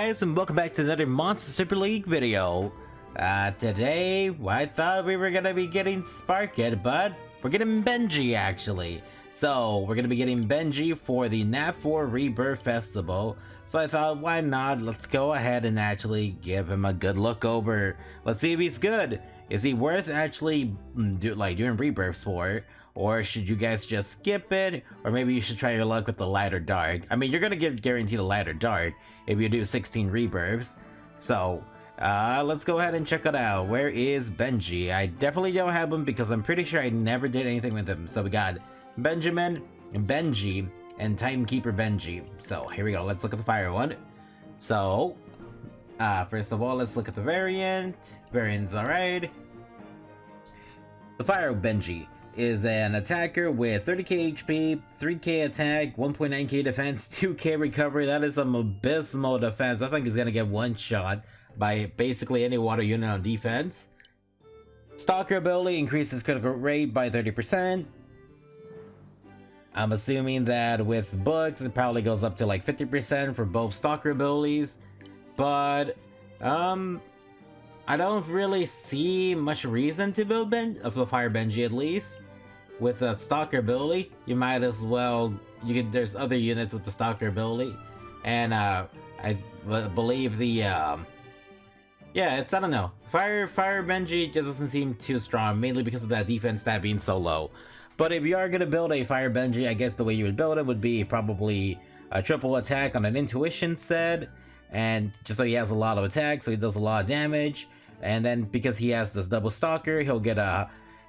guys, and welcome back to another Monster Super League video. Today, I thought we were gonna be getting Sparkitt, but we're getting Benjii actually. So, we're gonna be getting Benjii for the NAP4 Rebirth Festival. So I thought, why not? Let's go ahead and actually give him a good look over. Let's see if he's good. Is he worth actually doing rebirths for? Or should you guys just skip it? Or maybe you should try your luck with the light or dark. I mean, you're gonna get guaranteed a light or dark if you do 16 rebirths. So, let's go ahead and check it out. Where is Benjii? I definitely don't have him because I'm pretty sure I never did anything with him. So we got Benjamin, Benji, and Timekeeper Benji. So here we go. Let's look at the fire one. So, first of all, let's look at the variant. Variant's alright. The fire Benji is an attacker with 30k HP, 3k attack, 1.9k defense, 2k recovery. That is some abysmal defense. I think he's gonna get one shot by basically any water unit on defense. Stalker ability increases critical rate by 30%. I'm assuming that with books it probably goes up to like 50% for both stalker abilities, but I don't really see much reason to build the fire Benji. At least with a stalker ability, you might as well. There's other units with the stalker ability, and I believe the yeah, I don't know. Fire Benji just doesn't seem too strong, mainly because of that defense stat being so low. But if you are gonna build a fire Benji, I guess the way you would build it would be probably a triple attack on an intuition set, and just so he has a lot of attack, so he does a lot of damage. And then because he has this double stalker, he'll get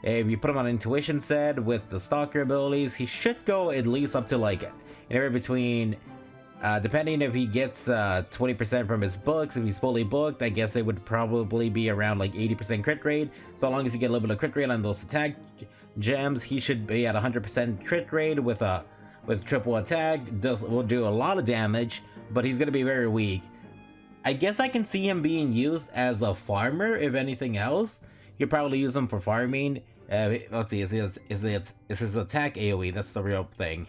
if you put him on intuition set with the stalker abilities, he should go at least up to like anywhere between depending if he gets 20% from his books. If he's fully booked, I guess it would probably be around like 80% crit rate. So long as you get a little bit of crit rate on those attack gems, he should be at 100% crit rate with triple attack. Will do a lot of damage, but he's gonna be very weak. I guess I can see him being used as a farmer, if anything else. You could probably use him for farming. Let's see, is his attack AoE? That's the real thing.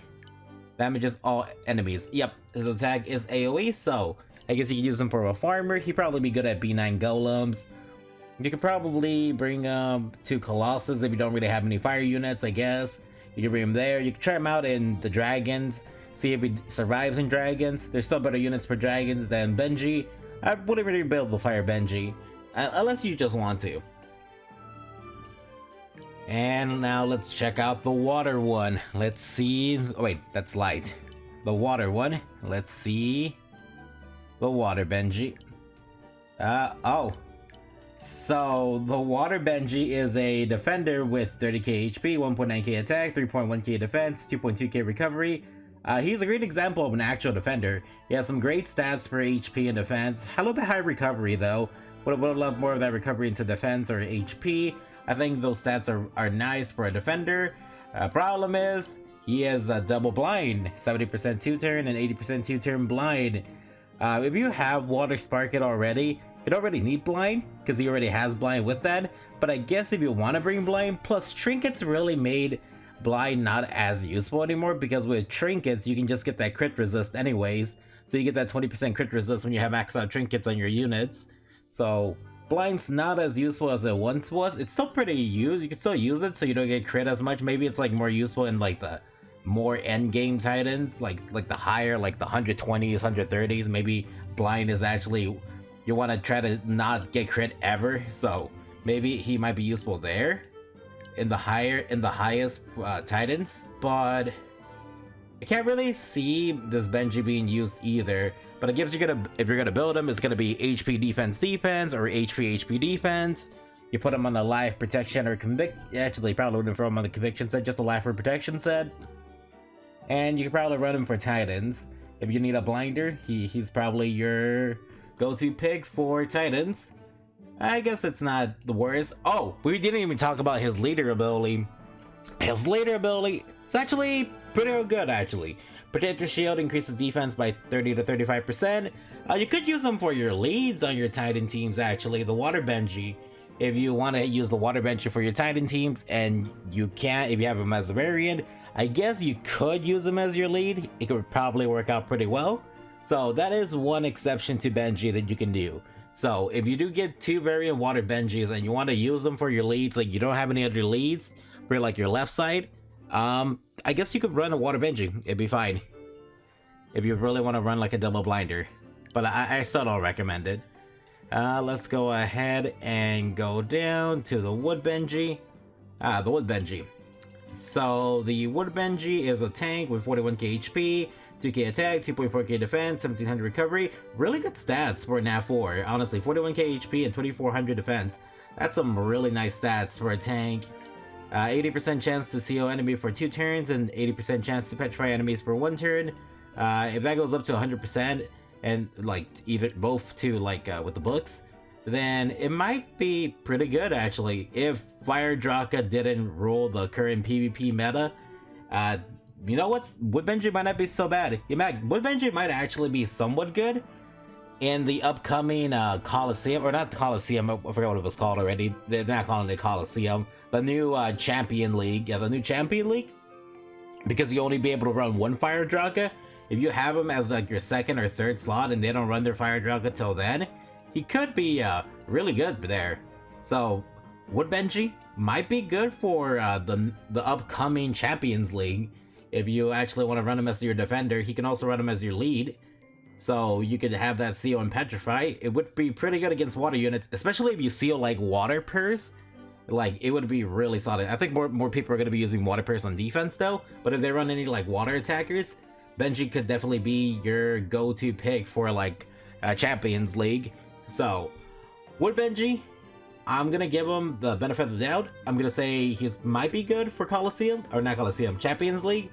Damages all enemies. Yep, his attack is AoE, so I guess you could use him for a farmer. He'd probably be good at B9 golems. You could probably bring 2 colossus if you don't really have any fire units, I guess. You could bring him there. You could try him out in the dragons. See if he survives in dragons. There's still better units for dragons than Benji. I wouldn't really build the fire Benji, unless you just want to. And now let's check out the water one. Let's see. Oh, wait, that's light. The water one. Let's see. The water Benji. Oh. So the water Benji is a defender with 30k HP, 1.9k attack, 3.1k defense, 2.2k recovery. He's a great example of an actual defender. He has some great stats for HP and defense. A little bit high recovery though. Would love more of that recovery into defense or HP. I think those stats are nice for a defender. Problem is, he is double blind. 70% 2-turn and 80% 2-turn blind. If you have Water Sparkitt already, you don't really need blind, because he already has blind with that. But I guess if you want to bring blind, plus trinkets really made blind not as useful anymore, because with trinkets you can just get that crit resist anyways, so you get that 20% crit resist when you have maxed out trinkets on your units. So blind's not as useful as it once was. It's still pretty used. You can still use it so you don't get crit as much. Maybe it's like more useful in like the more end game titans, like the higher, like the 120s, 130s. Maybe blind is actually, you want to try to not get crit ever, so maybe he might be useful there in the highest titans. But I can't really see this Benji being used either. But I guess if you're gonna build him, it's gonna be HP defense or HP defense. You put him on the life protection or actually probably wouldn't throw him on the conviction set, just a life or protection set. And you can probably run him for titans. If you need a blinder, he's probably your go-to pick for titans. I guess it's not the worst. Oh, we didn't even talk about his leader ability. His leader ability is actually pretty good, actually. Protector Shield increases defense by 30 to 35%. You could use them for your leads on your Titan teams, actually. The Water Benji. If you want to use the Water Benji for your Titan teams, and you can't if you have him as a variant, I guess you could use him as your lead. It could probably work out pretty well. So that is one exception to Benji that you can do. So if you do get 2 variant water Benjis and you want to use them for your leads, like you don't have any other leads for like your left side, I guess you could run a water Benji. It'd be fine. If you really want to run like a double blinder. But I still don't recommend it. Let's go ahead and go down to the wood Benji. The wood Benji. So the wood Benji is a tank with 41k HP, 2k attack, 2.4k defense, 1700 recovery. Really good stats for a NAV4. Honestly, 41k HP and 2400 defense. That's some really nice stats for a tank. 80% chance to CO enemy for 2 turns and 80% chance to petrify enemies for 1 turn. If that goes up to 100% and like either both to like with the books, then it might be pretty good actually. If Fire Draka didn't rule the current PvP meta, you know what? Wood Benji might not be so bad. Wood Benji might actually be somewhat good in the upcoming Coliseum, or not the Coliseum, I forgot what it was called already. They're not calling it Coliseum. The new Champion League. Yeah, the new Champion League. Because you only be able to run 1 Fire Draka. If you have him as like your 2nd or 3rd slot and they don't run their Fire Draka till then, he could be really good there. So Wood Benji might be good for the upcoming Champions League. If you actually want to run him as your defender, he can also run him as your lead. So you could have that seal and petrify. It would be pretty good against water units, especially if you seal like water purse. Like it would be really solid. I think more people are going to be using water purse on defense though. But if they run any like water attackers, Benji could definitely be your go-to pick for like Champions League. So Wood Benji, I'm gonna give him the benefit of the doubt. I'm gonna say he might be good for Coliseum, or not Coliseum, Champions League.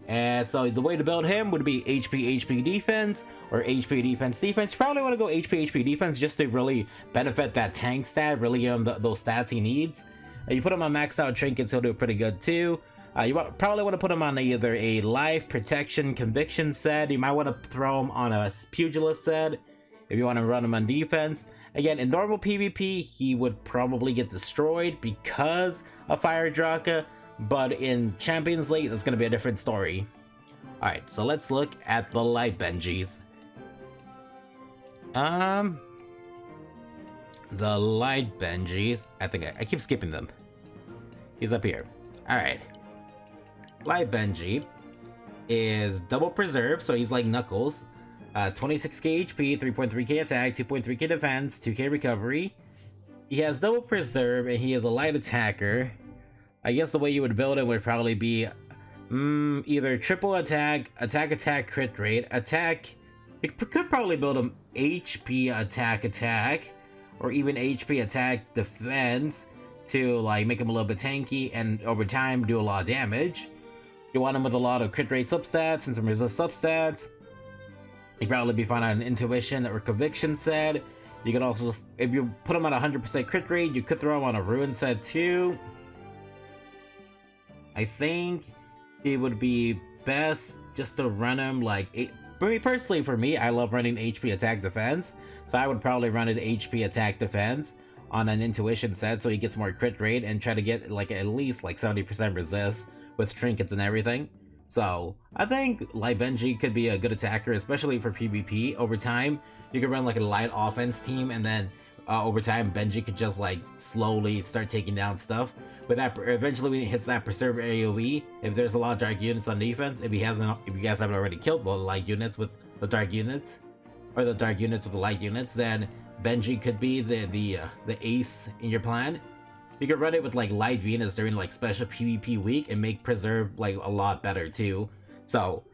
And so the way to build him would be HP defense, or HP defense. You probably want to go HP defense just to really benefit that tank stat, really give him those stats he needs. You put him on maxed out trinkets, he'll do pretty good too. You probably want to put him on either a life, protection, conviction set. You might want to throw him on a pugilist set if you want to run him on defense. Again, in normal PvP, he would probably get destroyed because of Fire Draka, but in Champions League, that's going to be a different story. Alright, so let's look at the light Benjis. The light Benji, I think I keep skipping them. He's up here. Alright. Light Benji is double preserve, so he's like Knuckles. 26k HP, 3.3k attack, 2.3k defense, 2k recovery. He has double preserve and he is a light attacker. I guess the way you would build it would probably be either triple attack, attack, crit rate, attack. You could probably build him HP attack, or even HP attack defense to like make him a little bit tanky and over time do a lot of damage. You want him with a lot of crit rate substats and some resist substats. You'd probably be fine on an intuition or conviction set. You can also, if you put him on 100% crit rate, you could throw him on a ruin set too. I think it would be best just to run him like, for me, I love running HP attack defense. So I would probably run an HP attack defense on an intuition set so he gets more crit rate and try to get like at least like 70% resist with trinkets and everything. So I think Light Benji could be a good attacker, especially for PvP. Over time, you could run like a light offense team, and then over time, Benji could just like slowly start taking down stuff. With that, eventually when he hits that preserve AoE, if there's a lot of dark units on defense, if you guys haven't already killed the light units with the dark units, or the dark units with the light units, then Benji could be the ace in your plan. You could run it with like light Venus during like special PvP week and make preserve like a lot better too. So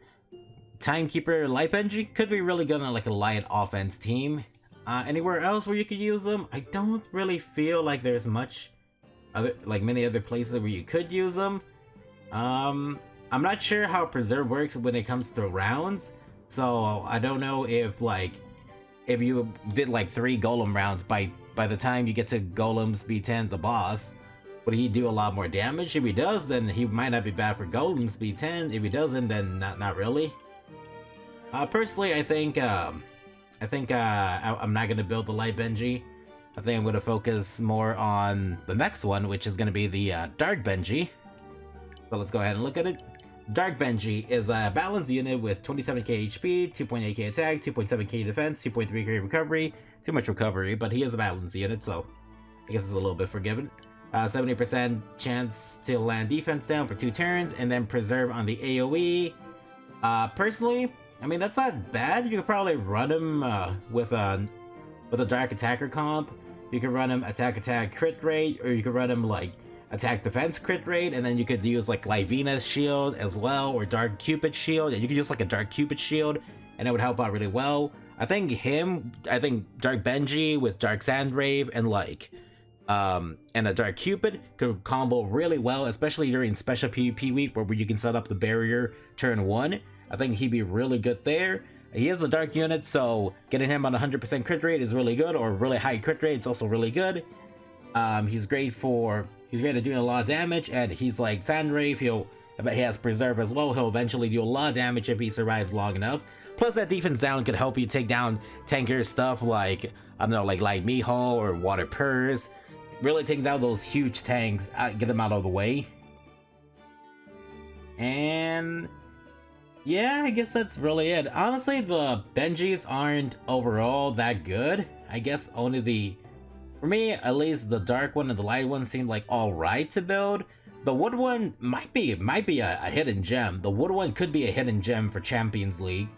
Timekeeper Light Benji could be really good on like a light offense team. Anywhere else where you could use them, I don't really feel like there's many other places where you could use them. I'm not sure how preserve works when it comes to rounds, so I don't know if you did like 3 golem rounds, by the time you get to golem speed 10, the boss, would he do a lot more damage? If he does, then he might not be bad for golem speed 10. If he doesn't, then not really. Personally, I think I'm not gonna build the light Benji. I think I'm gonna focus more on the next one, which is gonna be the dark Benji. So let's go ahead and look at it. Dark Benji is a balanced unit with 27k HP, 2.8k attack, 2.7k defense, 2.3k recovery. Too much recovery, but he is a balanced unit, so I guess it's a little bit forgiven. 70% chance to land defense down for 2 turns, and then preserve on the AoE. Personally, I mean, that's not bad. You could probably run him with a Dark Attacker comp. You could run him attack crit rate, or you could run him like attack defense crit rate, and then you could use like Livina's shield as well, or Dark Cupid shield. Yeah, you could use like a Dark Cupid shield, and it would help out really well. I think Dark Benji with Dark Sandrave and like and a Dark Cupid could combo really well, especially during special PvP week where you can set up the barrier turn 1. I think he'd be really good there. He is a dark unit, so getting him on 100% crit rate is really good, or really high crit rate is also really good. He's great at doing a lot of damage, and he's like Sandrave. I bet he has Preserve as well. He'll eventually do a lot of damage if he survives long enough. Plus, that defense down could help you take down tankier stuff like, I don't know, like Light Miho or Water Purse. Really take down those huge tanks, get them out of the way. And yeah, I guess that's really it. Honestly, the Benjis aren't overall that good. I guess only for me at least, the dark one and the light one seemed like alright to build. The wood one might be a hidden gem. The wood one could be a hidden gem for Champions League.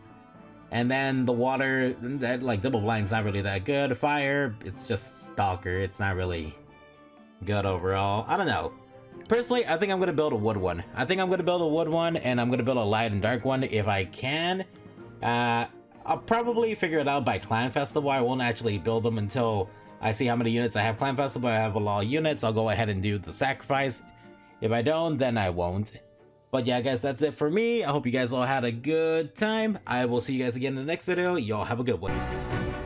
And then the water, that like double blind's not really that good. Fire, it's just Stalker. It's not really good overall. I don't know. Personally, I think I'm gonna build a wood one. And I'm gonna build a light and dark one if I can. I'll probably figure it out by Clan Festival. I won't actually build them until I see how many units I have. Clan Festival, I have a lot of units. I'll go ahead and do the sacrifice. If I don't, then I won't. But yeah, guys, that's it for me. I hope you guys all had a good time. I will see you guys again in the next video. Y'all have a good one.